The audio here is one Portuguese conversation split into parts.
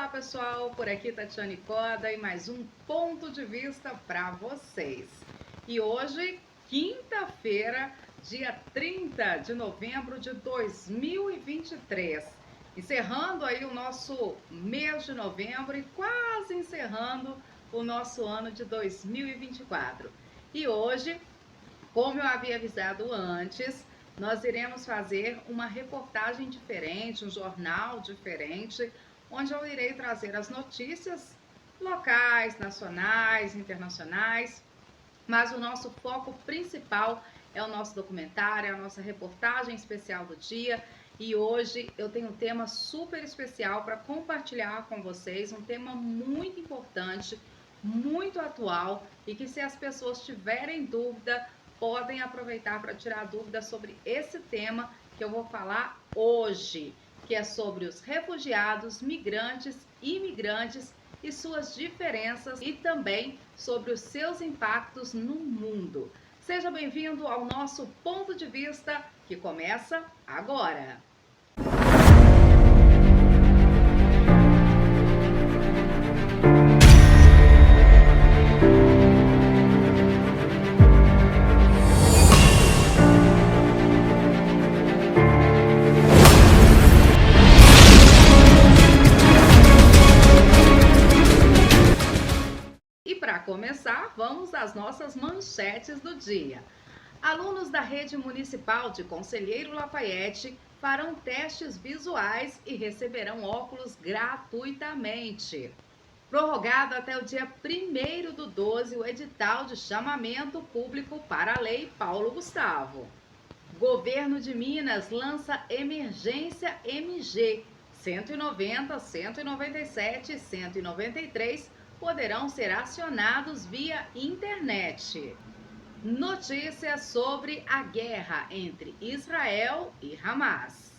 Olá pessoal, por aqui Tatiane Coda e mais um ponto de vista para vocês. E hoje, quinta-feira, dia 30 de novembro de 2023, encerrando aí o nosso mês de novembro e quase encerrando o nosso ano de 2024. E hoje, como eu havia avisado antes, nós iremos fazer uma reportagem diferente, um jornal diferente, onde eu irei trazer as notícias locais, nacionais, internacionais, mas o nosso foco principal é o nosso documentário, a nossa reportagem especial do dia. E hoje eu tenho um tema super especial para compartilhar com vocês, um tema muito importante, muito atual e que, se as pessoas tiverem dúvida, podem aproveitar para tirar dúvidas sobre esse tema que eu vou falar hoje, que é sobre os refugiados, migrantes e imigrantes e suas diferenças e também sobre os seus impactos no mundo. Seja bem-vindo ao nosso ponto de vista, que começa agora. Para começar, vamos às nossas manchetes do dia. Alunos da rede municipal de Conselheiro Lafaiete farão testes visuais e receberão óculos gratuitamente. Prorrogado até o dia 1º/12 o edital de chamamento público para a Lei Paulo Gustavo. Governo de Minas lança emergência MG 190, 197 e 193 poderão ser acionados via internet. Notícias sobre a guerra entre Israel e Hamas.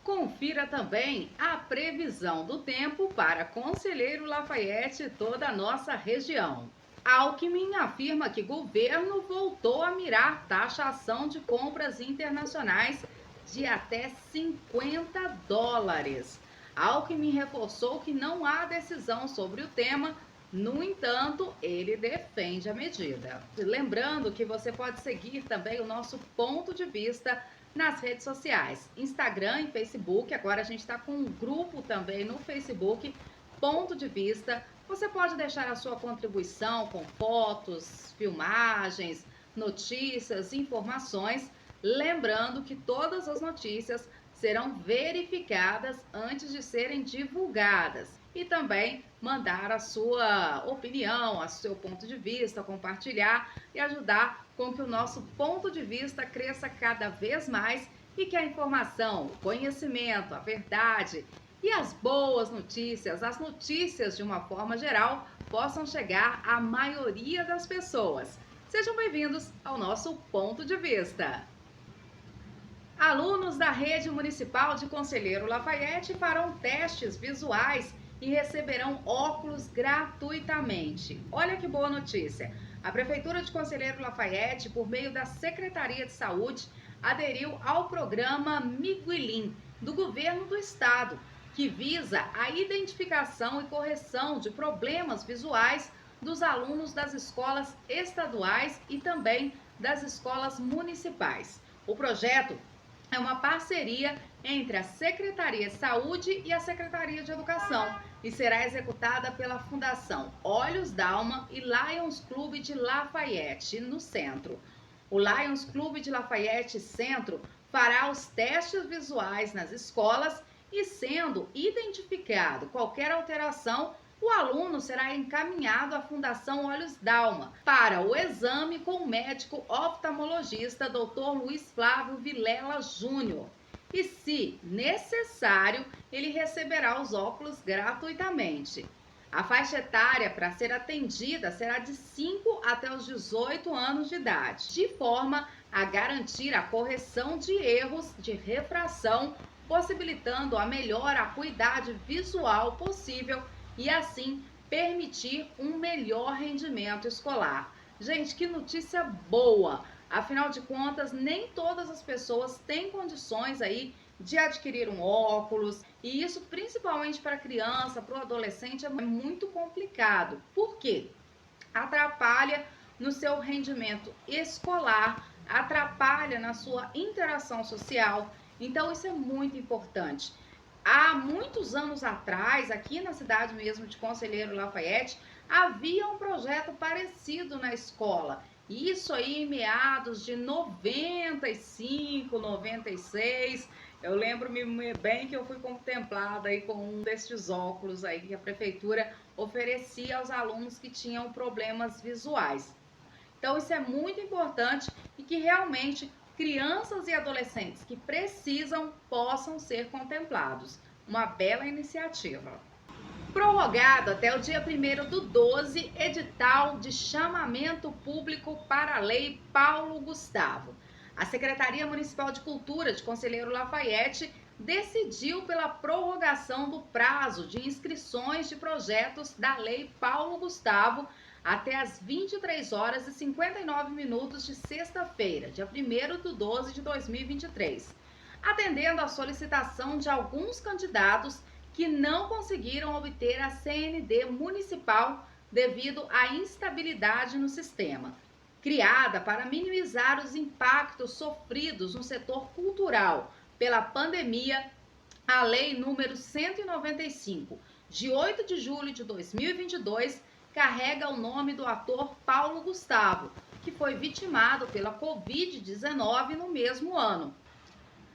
Confira também a previsão do tempo para Conselheiro Lafaiete e toda a nossa região. Alckmin afirma que governo voltou a mirar taxação de compras internacionais de até $50. Alckmin reforçou que não há decisão sobre o tema. No entanto, ele defende a medida. Lembrando que você pode seguir também o nosso ponto de vista nas redes sociais, Instagram e Facebook. Agora a gente está com um grupo também no Facebook, Ponto de Vista. Você pode deixar a sua contribuição com fotos, filmagens, notícias, informações. Lembrando que todas as notícias serão verificadas antes de serem divulgadas. E também mandar a sua opinião, o seu ponto de vista, compartilhar e ajudar com que o nosso ponto de vista cresça cada vez mais e que a informação, o conhecimento, a verdade e as boas notícias, as notícias de uma forma geral, possam chegar à maioria das pessoas. Sejam bem-vindos ao nosso ponto de vista. Alunos da rede municipal de Conselheiro Lafaiete farão testes visuais e receberão óculos gratuitamente. Olha que boa notícia! A Prefeitura de Conselheiro Lafaiete, por meio da Secretaria de Saúde, aderiu ao programa Miguelim do Governo do Estado, que visa a identificação e correção de problemas visuais dos alunos das escolas estaduais e também das escolas municipais. O projeto é uma parceria entre a Secretaria de Saúde e a Secretaria de Educação e será executada pela Fundação Olhos Dalma e Lions Clube de Lafaiete, no centro. O Lions Clube de Lafaiete Centro fará os testes visuais nas escolas e, sendo identificado qualquer alteração, o aluno será encaminhado à Fundação Olhos Dalma para o exame com o médico oftalmologista Dr. Luiz Flávio Vilela Júnior. E, se necessário, ele receberá os óculos gratuitamente. A faixa etária para ser atendida será de 5 até os 18 anos de idade, de forma a garantir a correção de erros de refração, possibilitando a melhor acuidade visual possível e assim permitir um melhor rendimento escolar. Gente, que notícia boa! Afinal de contas, nem todas as pessoas têm condições aí de adquirir um óculos, e isso principalmente para criança, para o adolescente é muito complicado. Por quê? Atrapalha no seu rendimento escolar, atrapalha na sua interação social. Então isso é muito importante. Há muitos anos atrás, aqui na cidade mesmo de Conselheiro Lafayette, havia um projeto parecido na escola. Isso aí em meados de 95, 96. Eu lembro-me bem que eu fui contemplada aí com um destes óculos aí que a prefeitura oferecia aos alunos que tinham problemas visuais. Então isso é muito importante e que realmente crianças e adolescentes que precisam possam ser contemplados. Uma bela iniciativa. Prorrogado até o dia 1º do 12, edital de chamamento público para a Lei Paulo Gustavo. A Secretaria Municipal de Cultura de Conselheiro Lafayette decidiu pela prorrogação do prazo de inscrições de projetos da Lei Paulo Gustavo até as 23h59 de sexta-feira, dia 1º do 12 de 2023, atendendo à solicitação de alguns candidatos que não conseguiram obter a CND municipal devido à instabilidade no sistema. Criada para minimizar os impactos sofridos no setor cultural pela pandemia, a Lei número 195, de 8 de julho de 2022, carrega o nome do ator Paulo Gustavo, que foi vitimado pela Covid-19 no mesmo ano.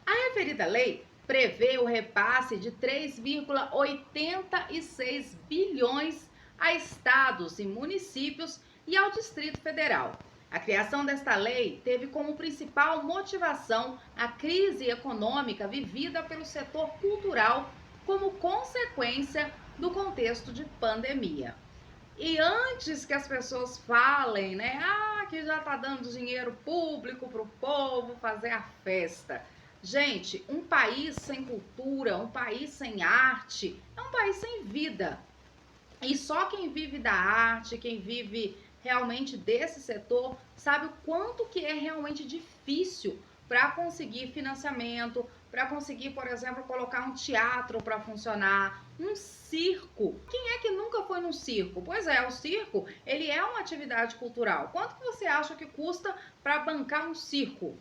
A referida lei prevê o repasse de 3,86 bilhões a estados e municípios e ao Distrito Federal. A criação desta lei teve como principal motivação a crise econômica vivida pelo setor cultural como consequência do contexto de pandemia. E antes que as pessoas falem, né, que já está dando dinheiro público para o povo fazer a festa. Gente, um país sem cultura, um país sem arte, é um país sem vida. E só quem vive da arte, quem vive realmente desse setor, sabe o quanto que é realmente difícil para conseguir financiamento, para conseguir, por exemplo, colocar um teatro para funcionar, um circo. Quem é que nunca foi num circo? Pois é, o circo, ele é uma atividade cultural. Quanto que você acha que custa para bancar um circo?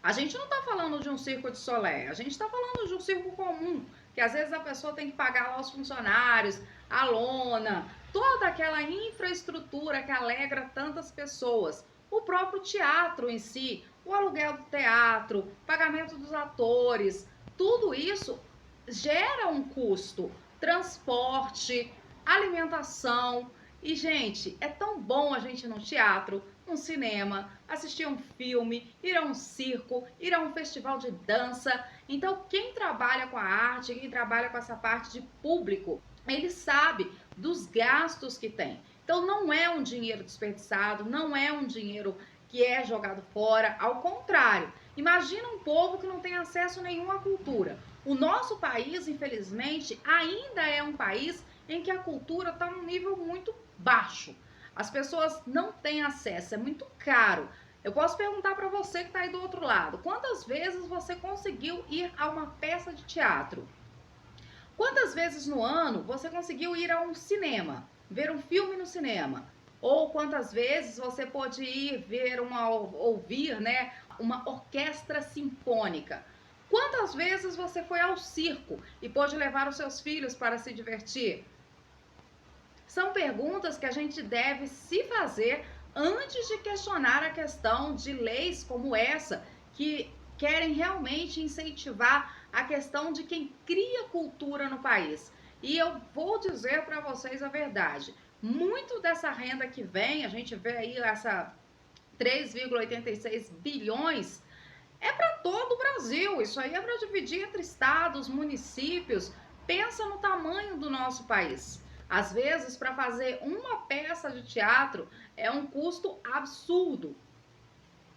A gente não está falando de um circo de Solé, a gente está falando de um circo comum, que às vezes a pessoa tem que pagar lá os funcionários, a lona, toda aquela infraestrutura que alegra tantas pessoas. O próprio teatro em si, o aluguel do teatro, pagamento dos atores, tudo isso gera um custo, transporte, alimentação. E, gente, é tão bom a gente ir no teatro, um cinema, assistir um filme, ir a um circo, ir a um festival de dança. Então, quem trabalha com a arte, quem trabalha com essa parte de público, ele sabe dos gastos que tem. Então, não é um dinheiro desperdiçado, não é um dinheiro que é jogado fora, ao contrário. Imagina um povo que não tem acesso nenhum à cultura. O nosso país, infelizmente, ainda é um país em que a cultura está num nível muito baixo. As pessoas não têm acesso, é muito caro. Eu posso perguntar para você que está aí do outro lado, quantas vezes você conseguiu ir a uma peça de teatro? Quantas vezes no ano você conseguiu ir a um cinema, ver um filme no cinema? Ou quantas vezes você pôde ir ouvir, né, uma orquestra sinfônica? Quantas vezes você foi ao circo e pôde levar os seus filhos para se divertir? São perguntas que a gente deve se fazer antes de questionar a questão de leis como essa, que querem realmente incentivar a questão de quem cria cultura no país. E eu vou dizer para vocês a verdade, muito dessa renda que vem, a gente vê aí essa 3,86 bilhões, é para todo o Brasil. Isso aí é para dividir entre estados, municípios. Pensa no tamanho do nosso país. Às vezes, para fazer uma peça de teatro é um custo absurdo.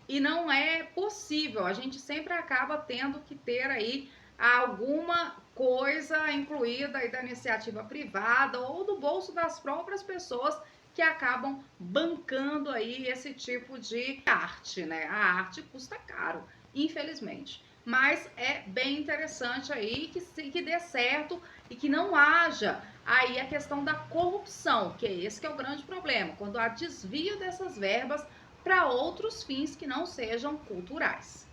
E não é possível. A gente sempre acaba tendo que ter aí alguma coisa incluída aí da iniciativa privada ou do bolso das próprias pessoas que acabam bancando aí esse tipo de arte, né? A arte custa caro, infelizmente. mas é bem interessante aí que dê certo e que não haja aí a questão da corrupção, que esse que é o grande problema, quando há desvio dessas verbas para outros fins que não sejam culturais.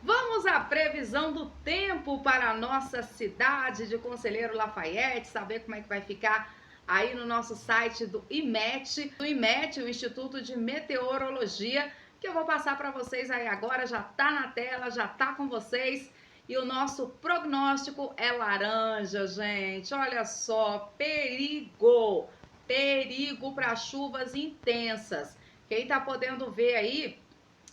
Vamos à previsão do tempo para a nossa cidade de Conselheiro Lafaiete, saber como é que vai ficar aí no nosso site do IMET, o Instituto de Meteorologia, que eu vou passar para vocês aí agora, já tá na tela, já tá com vocês. E o nosso prognóstico é laranja, gente. Olha só, perigo para chuvas intensas. Quem tá podendo ver aí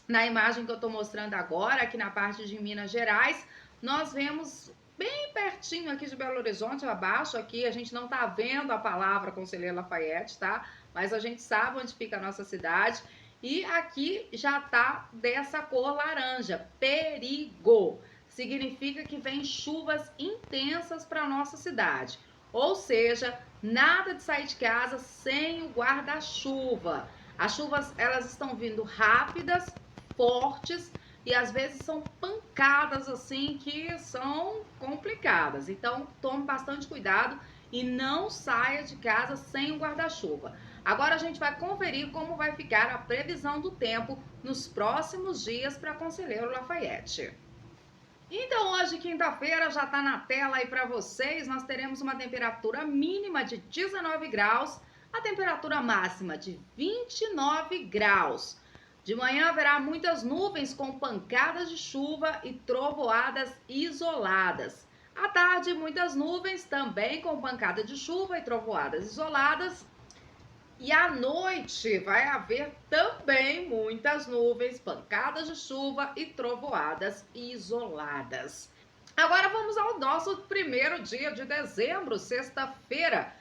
na imagem que eu tô mostrando agora, aqui na parte de Minas Gerais, nós vemos bem pertinho aqui de Belo Horizonte, abaixo aqui, a gente não tá vendo a palavra Conselheiro Lafaiete, tá? Mas a gente sabe onde fica a nossa cidade. E aqui já tá dessa cor laranja, perigo. Significa que vem chuvas intensas para nossa cidade. Ou seja, nada de sair de casa sem o guarda-chuva. As chuvas, elas estão vindo rápidas, fortes e às vezes são pancadas assim que são complicadas. Então, tome bastante cuidado e não saia de casa sem o guarda-chuva. Agora a gente vai conferir como vai ficar a previsão do tempo nos próximos dias para Conselheiro Lafaiete. Então, hoje, quinta-feira, já está na tela aí para vocês. Nós teremos uma temperatura mínima de 19 graus, a temperatura máxima de 29 graus. De manhã haverá muitas nuvens com pancadas de chuva e trovoadas isoladas. À tarde, muitas nuvens também com pancada de chuva e trovoadas isoladas. E à noite vai haver também muitas nuvens, pancadas de chuva e trovoadas isoladas. Agora vamos ao nosso primeiro dia de dezembro, sexta-feira.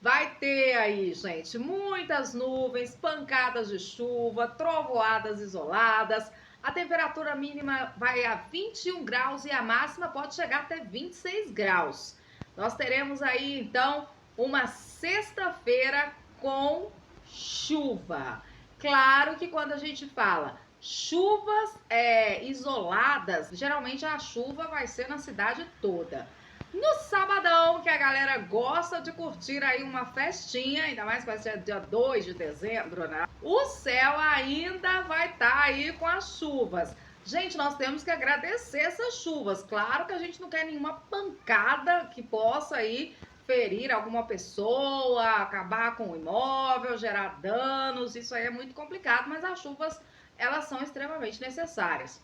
Vai ter aí, gente, muitas nuvens, pancadas de chuva, trovoadas isoladas. A temperatura mínima vai a 21 graus e a máxima pode chegar até 26 graus. Nós teremos aí, então, uma sexta-feira com chuva. Claro que quando a gente fala chuvas isoladas, geralmente a chuva vai ser na cidade toda. No sabadão, que a galera gosta de curtir aí uma festinha, ainda mais que vai ser dia 2 de dezembro, né? O céu ainda vai estar aí com as chuvas. Gente, nós temos que agradecer essas chuvas. Claro que a gente não quer nenhuma pancada que possa aí ferir alguma pessoa, acabar com o imóvel, gerar danos. Isso aí é muito complicado, mas as chuvas, elas são extremamente necessárias.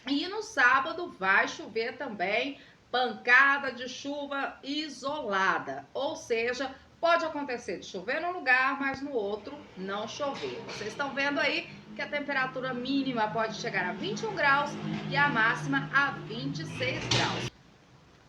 E no sábado vai chover também, pancada de chuva isolada, ou seja, pode acontecer de chover num lugar, mas no outro não chover. Vocês estão vendo aí que a temperatura mínima pode chegar a 21 graus e a máxima a 26 graus.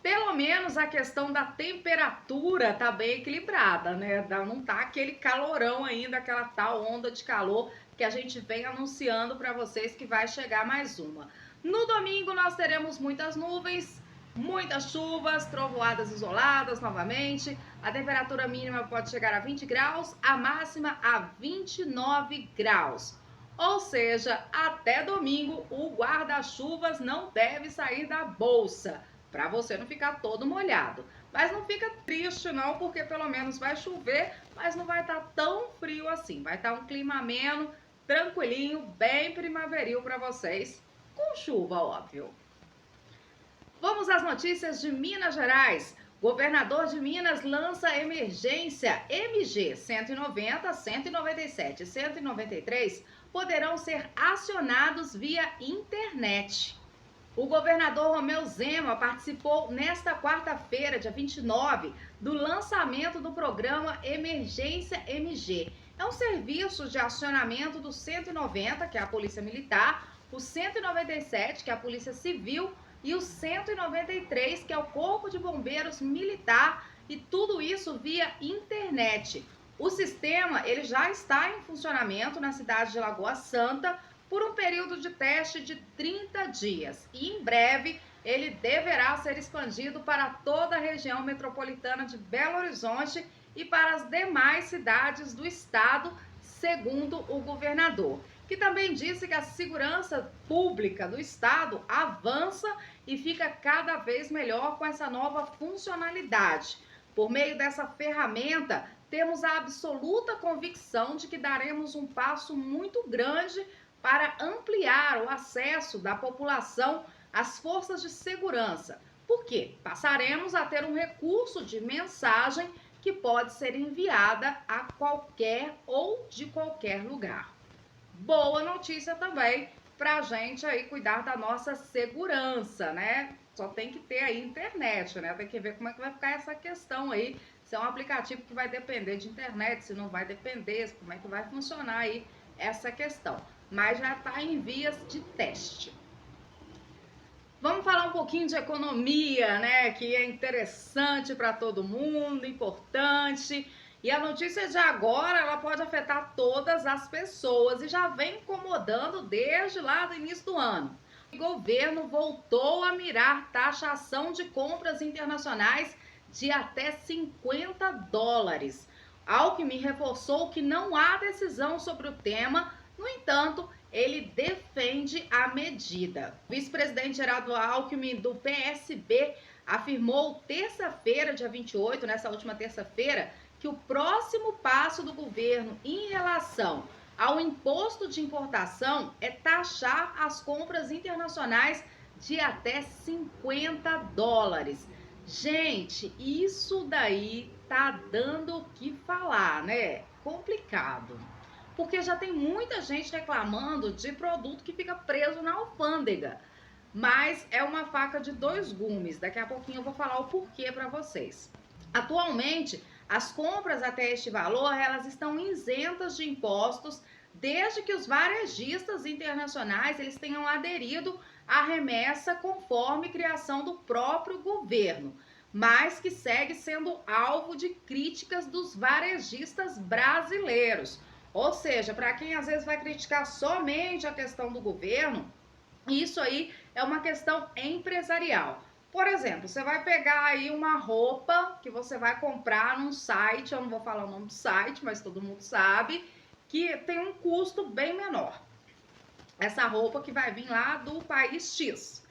Pelo menos a questão da temperatura tá bem equilibrada, né? Não tá aquele calorão ainda, aquela tal onda de calor que a gente vem anunciando para vocês que vai chegar mais uma. No domingo nós teremos muitas nuvens, muitas chuvas, trovoadas isoladas novamente. A temperatura mínima pode chegar a 20 graus, a máxima a 29 graus. Ou seja, até domingo o guarda-chuvas não deve sair da bolsa, para você não ficar todo molhado. Mas não fica triste não, porque pelo menos vai chover, mas não vai estar tão frio assim. Vai estar um clima ameno, tranquilinho, bem primaveril para vocês, com chuva, óbvio. Vamos às notícias de Minas Gerais. Governador de Minas lança emergência MG 190, 197 e 193 poderão ser acionados via internet. O governador Romeu Zema participou nesta quarta-feira, dia 29, do lançamento do programa Emergência MG. É um serviço de acionamento do 190, que é a Polícia Militar, o 197, que é a Polícia Civil, e o 193, que é o Corpo de Bombeiros Militar, e tudo isso via internet. O sistema ele já está em funcionamento na cidade de Lagoa Santa por um período de teste de 30 dias. E em breve ele deverá ser expandido para toda a região metropolitana de Belo Horizonte e para as demais cidades do estado, segundo o governador. que também disse que a segurança pública do Estado avança e fica cada vez melhor com essa nova funcionalidade. Por meio dessa ferramenta, temos a absoluta convicção de que daremos um passo muito grande para ampliar o acesso da população às forças de segurança. Por quê? Passaremos a ter um recurso de mensagem que pode ser enviada a qualquer ou de qualquer lugar. Boa notícia também para a gente aí cuidar da nossa segurança, né? Só tem que ter aí internet, né? Tem que ver como é que vai ficar essa questão aí. Se é um aplicativo que vai depender de internet, se não vai depender, como é que vai funcionar aí essa questão. Mas já está em vias de teste. Vamos falar um pouquinho de economia, né? Que é interessante para todo mundo, importante. E a notícia de agora, ela pode afetar todas as pessoas e já vem incomodando desde lá do início do ano. O governo voltou a mirar taxação de compras internacionais de até $50. Alckmin reforçou que não há decisão sobre o tema, no entanto, ele defende a medida. O vice-presidente Geraldo Alckmin, do PSB, afirmou terça-feira, dia 28, nessa última terça-feira, que o próximo passo do governo em relação ao imposto de importação é taxar as compras internacionais de até $50. Gente, isso daí tá dando o que falar, né? Complicado. Porque já tem muita gente reclamando de produto que fica preso na alfândega. Mas é uma faca de dois gumes. Daqui a pouquinho eu vou falar o porquê para vocês. Atualmente, as compras até este valor, elas estão isentas de impostos, desde que os varejistas internacionais eles tenham aderido à remessa conforme criação do próprio governo, mas que segue sendo alvo de críticas dos varejistas brasileiros. Ou seja, para quem às vezes vai criticar somente a questão do governo, isso aí é uma questão empresarial. Por exemplo, você vai pegar aí uma roupa que você vai comprar num site, eu não vou falar o nome do site, mas todo mundo sabe, que tem um custo bem menor. Essa roupa que vai vir lá do país X.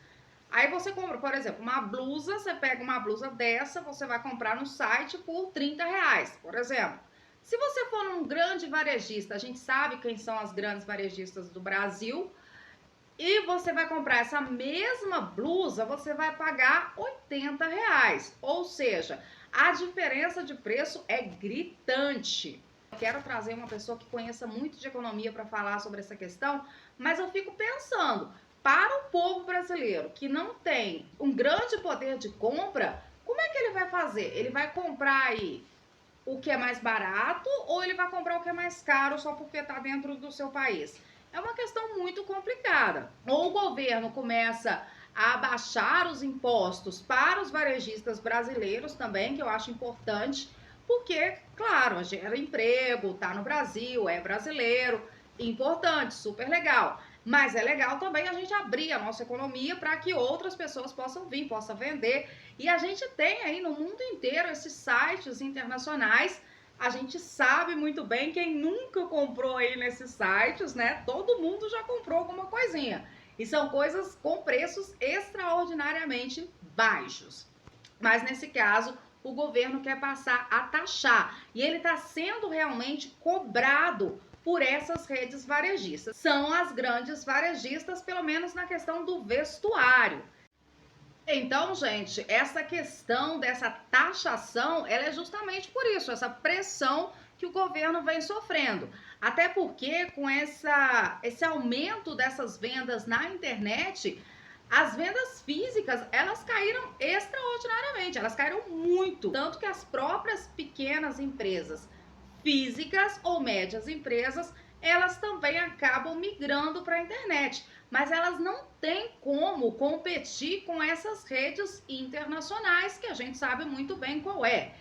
Aí você compra, por exemplo, uma blusa, você pega uma blusa dessa, você vai comprar no site por R$30, por exemplo. Se você for num grande varejista, a gente sabe quem são as grandes varejistas do Brasil, e você vai comprar essa mesma blusa, você vai pagar R$80. Ou seja, a diferença de preço é gritante. Eu quero trazer uma pessoa que conheça muito de economia para falar sobre essa questão, mas eu fico pensando, para o povo brasileiro que não tem um grande poder de compra, como é que ele vai fazer? Ele vai comprar aí o que é mais barato ou ele vai comprar o que é mais caro só porque está dentro do seu país? É uma questão muito complicada. Ou o governo começa a abaixar os impostos para os varejistas brasileiros também, que eu acho importante, porque, claro, gera emprego, tá no Brasil, é brasileiro, importante, super legal. Mas é legal também a gente abrir a nossa economia para que outras pessoas possam vir, possam vender. E a gente tem aí no mundo inteiro esses sites internacionais. A gente sabe muito bem, quem nunca comprou aí nesses sites, né? Todo mundo já comprou alguma coisinha. E são coisas com preços extraordinariamente baixos. Mas nesse caso, o governo quer passar a taxar. E ele está sendo realmente cobrado por essas redes varejistas. São as grandes varejistas, pelo menos na questão do vestuário. Então, gente, essa questão dessa taxação, ela é justamente por isso, essa pressão que o governo vem sofrendo. Até porque com esse aumento dessas vendas na internet, as vendas físicas, elas caíram extraordinariamente, elas caíram muito. Tanto que as próprias pequenas empresas físicas ou médias empresas, elas também acabam migrando para a internet. Mas elas não têm como competir com essas redes internacionais, que a gente sabe muito bem qual é.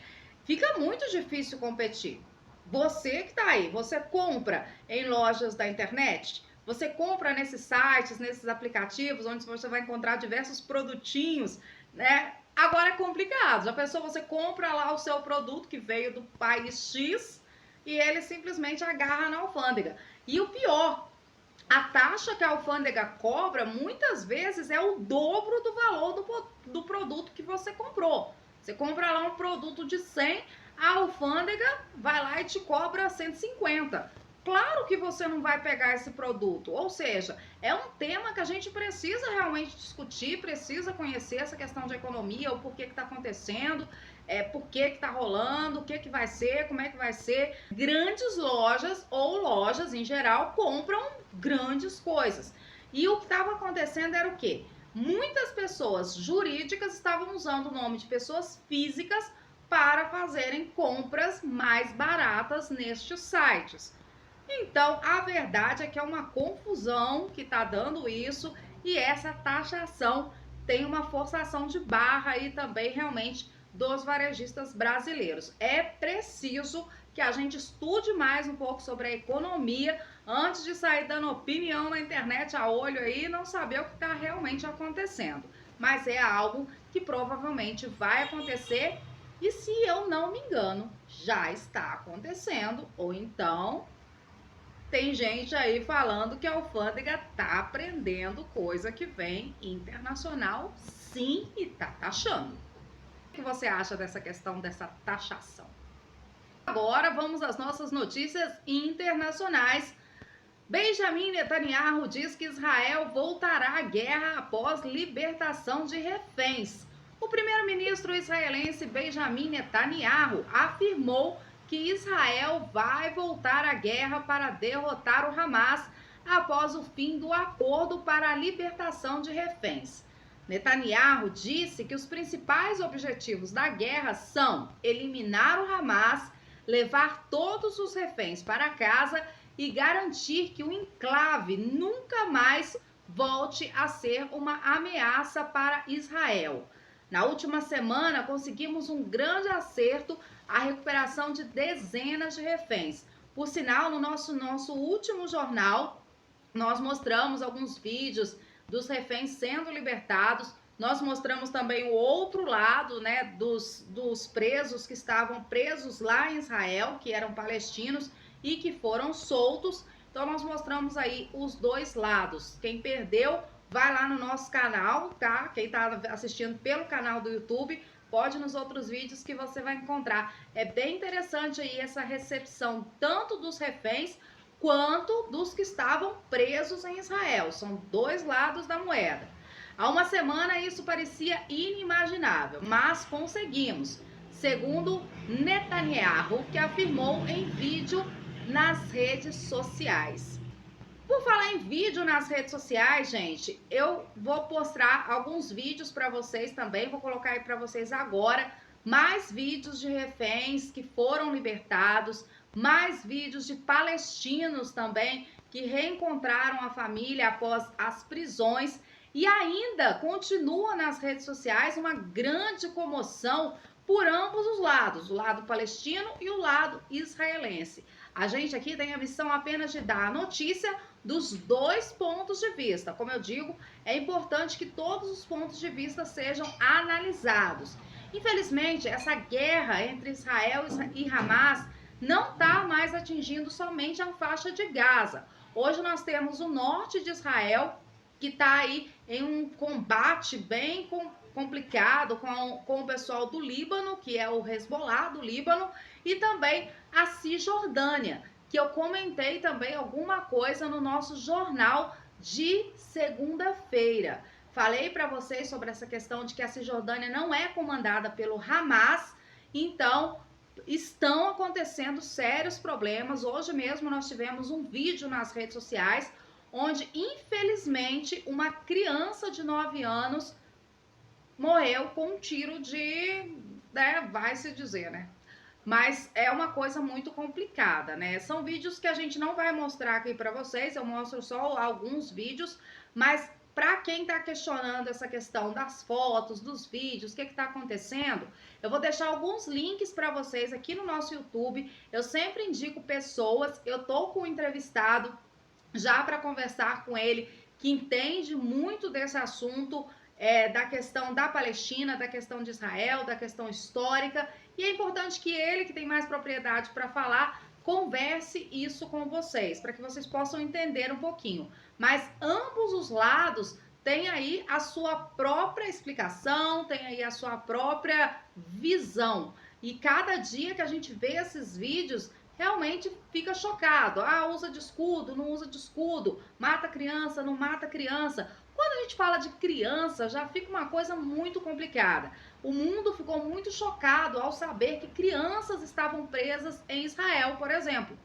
Fica muito difícil competir. Você que está aí, você compra em lojas da internet, você compra nesses sites, nesses aplicativos, onde você vai encontrar diversos produtinhos, né? Agora é complicado. Já pensou, você compra lá o seu produto que veio do país X e ele simplesmente agarra na alfândega. E o pior, a taxa que a alfândega cobra muitas vezes é o dobro do valor do produto que você comprou. Você compra lá um produto de 100, a alfândega vai lá e te cobra 150. Claro que você não vai pegar esse produto, ou seja, é um tema que a gente precisa realmente discutir, precisa conhecer essa questão de economia, o porquê que está acontecendo, por que está rolando, o que vai ser, como é que vai ser. Grandes lojas ou lojas em geral compram grandes coisas. E o que estava acontecendo era o quê? Muitas pessoas jurídicas estavam usando o nome de pessoas físicas para fazerem compras mais baratas nestes sites. Então, a verdade é que é uma confusão que está dando isso, e essa taxação tem uma forçação de barra aí também realmente dos varejistas brasileiros. É preciso que a gente estude mais um pouco sobre a economia antes de sair dando opinião na internet a olho aí e não saber o que está realmente acontecendo. Mas é algo que provavelmente vai acontecer, e se eu não me engano, já está acontecendo, ou então tem gente aí falando que a alfândega tá prendendo coisa que vem internacional, sim, e tá taxando. O que você acha dessa questão dessa taxação? Agora vamos às nossas notícias internacionais. Benjamin Netanyahu diz que Israel voltará à guerra após libertação de reféns. O primeiro-ministro israelense Benjamin Netanyahu afirmou que Israel vai voltar à guerra para derrotar o Hamas após o fim do acordo para a libertação de reféns. Netanyahu disse que os principais objetivos da guerra são eliminar o Hamas, levar todos os reféns para casa e garantir que o enclave nunca mais volte a ser uma ameaça para Israel. Na última semana, conseguimos um grande acerto, a recuperação de dezenas de reféns. Por sinal, no nosso último jornal, nós mostramos alguns vídeos dos reféns sendo libertados. Nós mostramos também o outro lado, né, dos presos que estavam presos lá em Israel, que eram palestinos e que foram soltos. Então nós mostramos aí os dois lados. Quem perdeu, vai lá no nosso canal, tá? Quem tá assistindo pelo canal do YouTube, pode ir nos outros vídeos que você vai encontrar. É bem interessante aí essa recepção, tanto dos reféns quanto dos que estavam presos em Israel. São dois lados da moeda. Há uma semana isso parecia inimaginável, mas conseguimos, segundo Netanyahu, que afirmou em vídeo nas redes sociais. Por falar em vídeo nas redes sociais, gente, eu vou mostrar alguns vídeos para vocês também, vou colocar aí para vocês agora, mais vídeos de reféns que foram libertados, mais vídeos de palestinos também que reencontraram a família após as prisões, e ainda continua nas redes sociais uma grande comoção por ambos os lados, o lado palestino e o lado israelense. A gente aqui tem a missão apenas de dar a notícia dos dois pontos de vista. Como eu digo, é importante que todos os pontos de vista sejam analisados. Infelizmente, essa guerra entre Israel e Hamas não está mais atingindo somente a faixa de Gaza. Hoje nós temos o norte de Israel, que está aí em um combate bem complicado com o pessoal do Líbano, que é o Hezbollah do Líbano, e também a Cisjordânia, que eu comentei também alguma coisa no nosso jornal de segunda-feira. Falei para vocês sobre essa questão de que a Cisjordânia não é comandada pelo Hamas, então estão acontecendo sérios problemas. Hoje mesmo nós tivemos um vídeo nas redes sociais onde, infelizmente, uma criança de 9 anos morreu com um tiro de, né, vai se dizer, né? Mas é uma coisa muito complicada, né? São vídeos que a gente não vai mostrar aqui para vocês, eu mostro só alguns vídeos, mas para quem está questionando essa questão das fotos, dos vídeos, o que está acontecendo, eu vou deixar alguns links para vocês aqui no nosso YouTube. Eu sempre indico pessoas, eu tô com um entrevistado já para conversar com ele, que entende muito desse assunto, da questão da Palestina, da questão de Israel, da questão histórica, e é importante que ele, que tem mais propriedade para falar, converse isso com vocês, para que vocês possam entender um pouquinho. Mas ambos os lados têm aí a sua própria explicação, tem aí a sua própria visão. E cada dia que a gente vê esses vídeos, realmente fica chocado. Ah, usa de escudo, não usa de escudo, mata criança, não mata criança. Quando a gente fala de criança, já fica uma coisa muito complicada. O mundo ficou muito chocado ao saber que crianças estavam presas em Israel, por exemplo.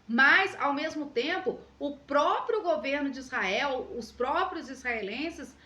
Mas, ao mesmo tempo, o próprio governo de Israel, os próprios israelenses,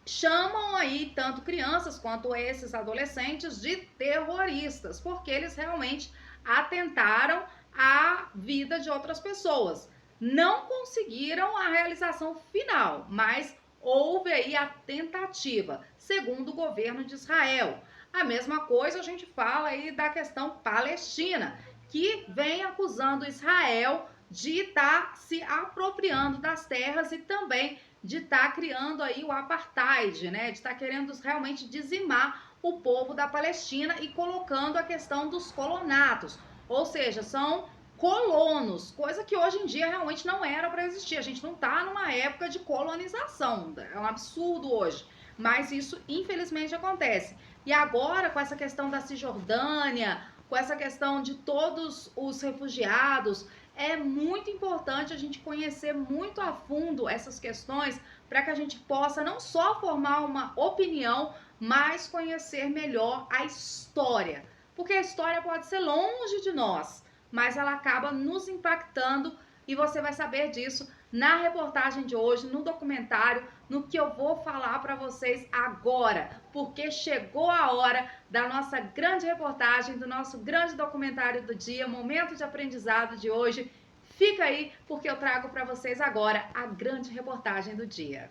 chamam aí tanto crianças quanto esses adolescentes de terroristas, porque eles realmente atentaram à vida de outras pessoas. Não conseguiram a realização final, mas houve aí a tentativa, segundo o governo de Israel. A mesma coisa a gente fala aí da questão palestina, que vem acusando Israel de estar se apropriando das terras e também de estar criando aí o apartheid, né? De estar querendo realmente dizimar o povo da Palestina e colocando a questão dos colonatos, ou seja, são colonos, coisa que hoje em dia realmente não era para existir. A gente não está numa época de colonização, é um absurdo hoje, mas isso infelizmente acontece. E agora com essa questão da Cisjordânia, com essa questão de todos os refugiados, é muito importante a gente conhecer muito a fundo essas questões para que a gente possa não só formar uma opinião, mas conhecer melhor a história. Porque a história pode ser longe de nós, mas ela acaba nos impactando e você vai saber disso na reportagem de hoje, no documentário, no que eu vou falar para vocês agora, porque chegou a hora da nossa grande reportagem, do nosso grande documentário do dia, momento de aprendizado de hoje. Fica aí, porque eu trago para vocês agora a grande reportagem do dia.